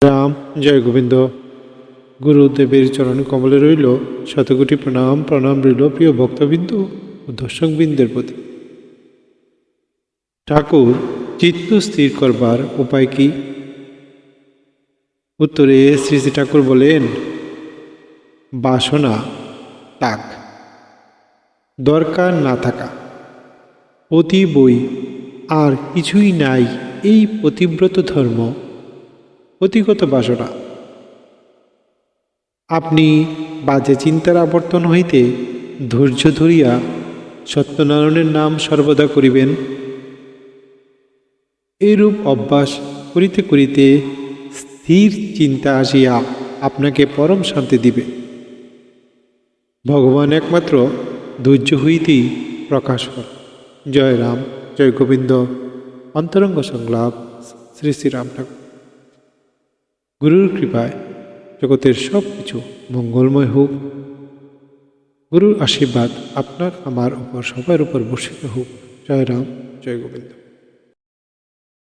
রাম জয় গোবিন্দ। গুরুদেবের চরণ কমলে রইল শতকোটি প্রণাম। প্রণাম রইল প্রিয় ভক্তবৃন্দ ও দর্শকবৃন্দের প্রতি। ঠাকুর, চিত্ত স্থির করবার উপায় কি? উত্তরে শ্রী শ্রী ঠাকুর বলেন, বাসনা ত্যাগ, দরকার না থাকা, পতি বই আর কিছুই নাই এই পতিব্রত ধর্ম, পতিগত বাসনা। আপনি বাজে চিন্তার আবর্তন হইতে ধৈর্য ধরিয়া সত্যনারায়ণের নাম সর্বদা করিবেন। এরূপ অভ্যাস করিতে করিতে স্থির চিন্তা আসিয়া আপনাকে পরম শান্তি দিবে। ভগবান একমাত্র ধৈর্য হইতেই প্রকাশ হয়। জয় রাম জয় গোবিন্দ। অন্তরঙ্গ সংলাপ শ্রী শ্রী রাম ঠাকুর। গুরুর কৃপায় জগতের সব কিছু মঙ্গলময় হোক। গুরুর আশীর্বাদ আপনার আমার উপর সবার উপর বর্ষিত হোক। জয় রাম জয় গোবিন্দ।